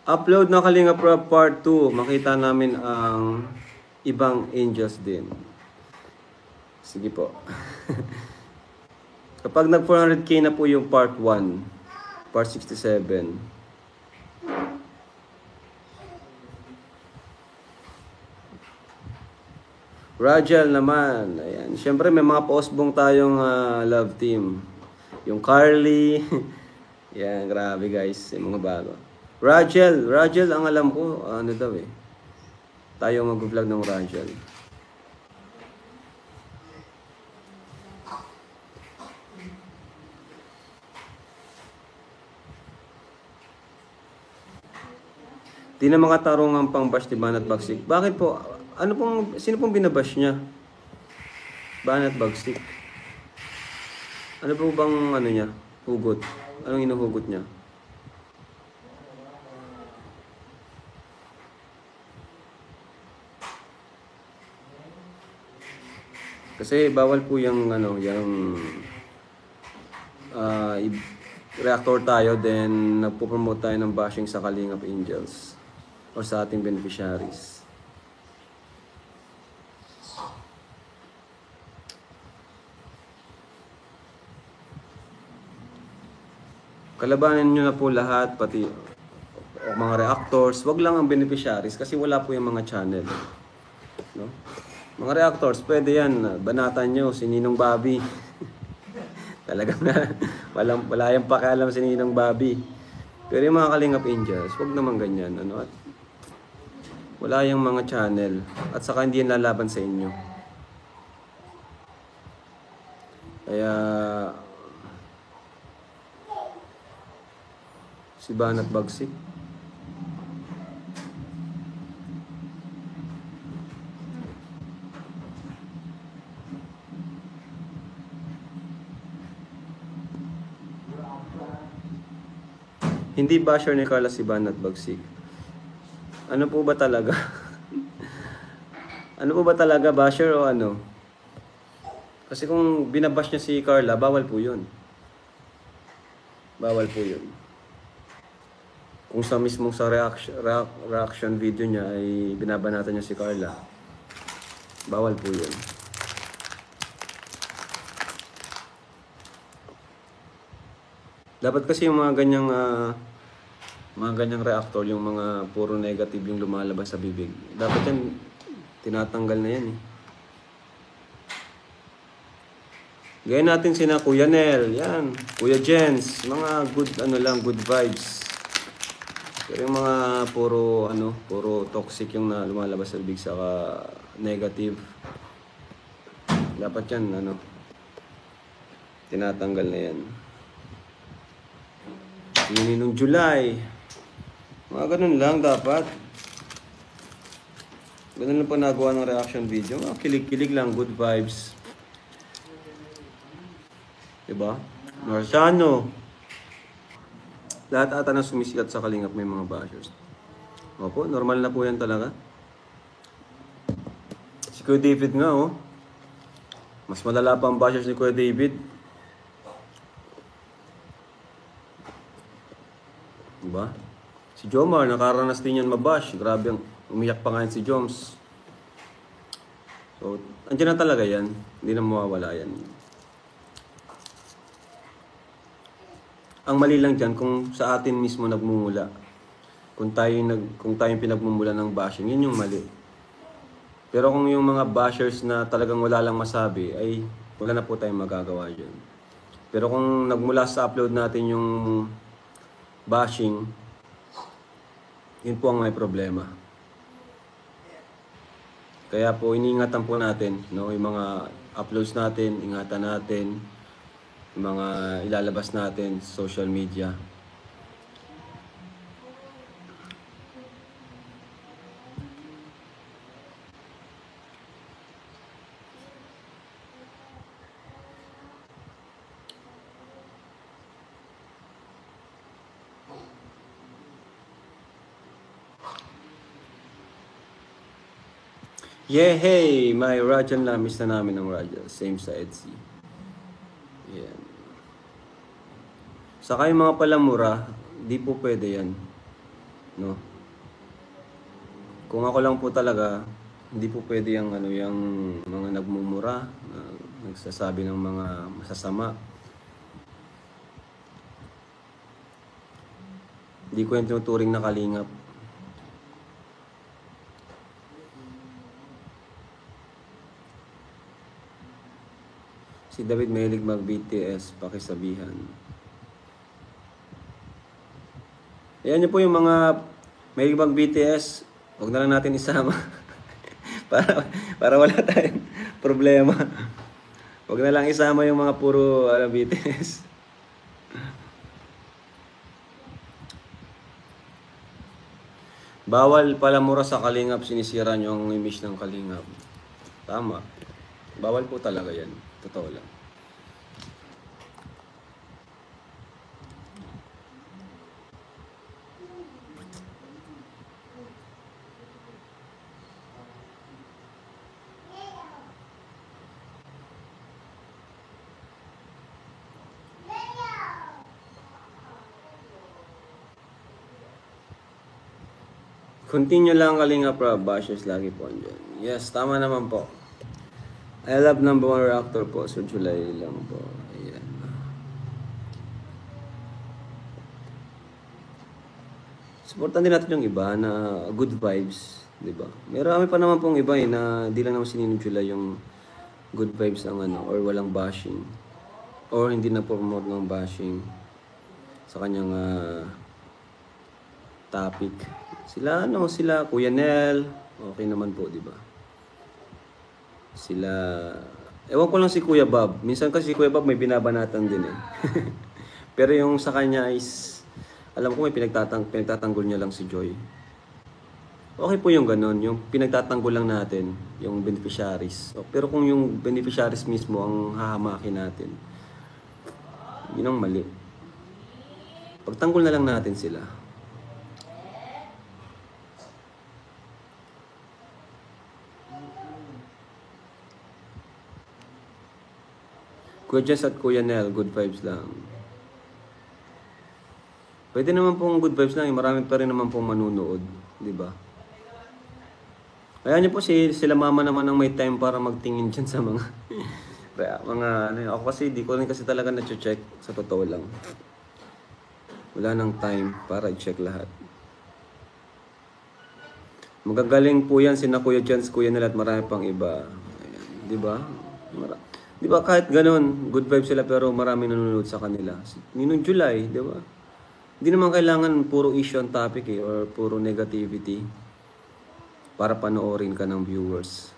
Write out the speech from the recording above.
Upload na Kalinga Prab Part 2. Makita namin ang ibang angels din. Sige po. Kapag nag 400k na po yung Part 1, Part 67. Rajal naman. Ayan. Siyempre may mga pausbong tayong love team. Yung Carly. Yan, grabe guys. Yung mga bago. Rajal ang alam ko, ano daw eh. Tayo mag-vlog ng Rajal. Di na makatarong ang pang-bash ni Banat Bagsik. Bakit po? Sino pong binabash niya? Banat Bagsik. Ano po bang niya? Hugot. Anong inuhugot niya? Kasi bawal po yung reactor tayo, then nagpo-promote tayo ng bashing sa Kalingap Angels o sa ating beneficiaries. Kalabanin nyo na po lahat, pati mga reactors. Wag lang ang beneficiaries kasi wala po yung mga channel. No? Mga reactors, pwede yan. Banatan nyo, si Ninong Bobby. Talagang wala yung pakialam si Ninong Bobby. Pero yung mga Kalingap Angels, wag naman ganyan. At wala yung mga channel. At saka hindi yan lalaban sa inyo. Kaya si Banat Bagsik. Hindi basher ni Carla si Banat Bagsik. Ano po ba talaga? Ano po ba talaga, basher o ano? Kasi kung binabash niya si Carla, bawal po yun. Bawal po yun. Kung sa mismong sa reaction video niya ay binabanatan niya si Carla, bawal po yun. Dapat kasi yung mga ganyang reactor, yung mga puro negative yung lumalabas sa bibig. Dapat yan, tinatanggal na yan eh. Gaya natin sina Kuya Nel, yan, Kuya Jens, mga good good vibes. Pero yung mga puro toxic yung lumalabas sa bibig saka negative. Dapat yan, tinatanggal na yan. Yun nung July. Mga ganun lang dapat. Ganun lang pa nagawa ng reaction video. Mga kilig-kilig lang, good vibes. Diba? Marciano. Lahat ata na sumisikat sa Kalingap may mga bashers. Opo, normal na po yan talaga. Si Kuya David nga, oh. Mas malala pa ang bashers ni Kuya David. Diba? Si Jomar, nakaranas din yan mabash. Grabe, umiyak pa nga yan si Joms. So, andyan na talaga yan. Hindi na mawawala yan. Ang mali lang dyan, kung sa atin mismo nagmumula. Kung tayo pinagmumula ng bashing, yun yung mali. Pero kung yung mga bashers na talagang wala lang masabi, ay wala na po tayong magagawa dyan. Pero kung nagmula sa upload natin yung bashing, yun po ang may problema. Kaya po iniingatan po natin, no, yung mga uploads natin, ingatan natin yung mga ilalabas natin sa social media. Yeah, hey! May Rajan na. Miss na namin ng Rajan. Same sa Etsy. Yan. Saka yung mga palamura, di po pwede yan. no? Kung ako lang po talaga, hindi po pwede yung ano yung mga nagmumura, nagsasabi ng mga masasama. Hindi ko yung tinuturing na kalingap. Si David mahilig mag-BTS, pakisabihan. Ayan niyo po yung mga mahilig mag-BTS, huwag na lang natin isama. para wala tayong problema. Huwag na lang isama yung mga puro BTS. Bawal pala mura sa kalingap, sinisira nyo ang image ng kalingap. Tama. Bawal po talaga yan. Totoo lang. Continue lang Kalinga Prab, bashers lagi po andyan. Yes, tama naman po. I love number 1 reactor po, so July lang po. Ayan. Supportan din natin yung iba na good vibes, di ba? Marami pa naman pong iba na di lang naman sinino July yung good vibes ang ano, or walang bashing. Or hindi na promote ng bashing sa kanyang topic. Sila Kuya Nel, okay naman po, di ba? Sila, ewan ko lang si Kuya Bob. Minsan kasi si Kuya Bob may binabanatan din eh. Pero yung sa kanya is, alam ko may pinagtatanggol niya lang si Joy. Okay po yung ganon, yung pinagtatanggol lang natin, yung beneficiaries. Pero kung yung beneficiaries mismo ang hahamakin natin, yun ang mali. Pagtanggol na lang natin sila. Kuya Jess at Kuya Nel, good vibes lang. Pwede naman pong good vibes lang, marami pa rin naman pong manunood, di ba? Kaya niyo po sila mama naman ang may time para magtingin dyan sa mga ako kasi di ko rin kasi talaga na-check sa totoo lang. Wala nang time para i-check lahat. Magagaling po yan sina Kuya Jens, Kuya Nel at marami pang iba. Ayan, di ba? Di ba kahit ganun, good vibes sila pero marami nanonood sa kanila. Ninong July, di ba? Hindi naman kailangan puro issue ang topic or puro negativity para panoorin ka ng viewers.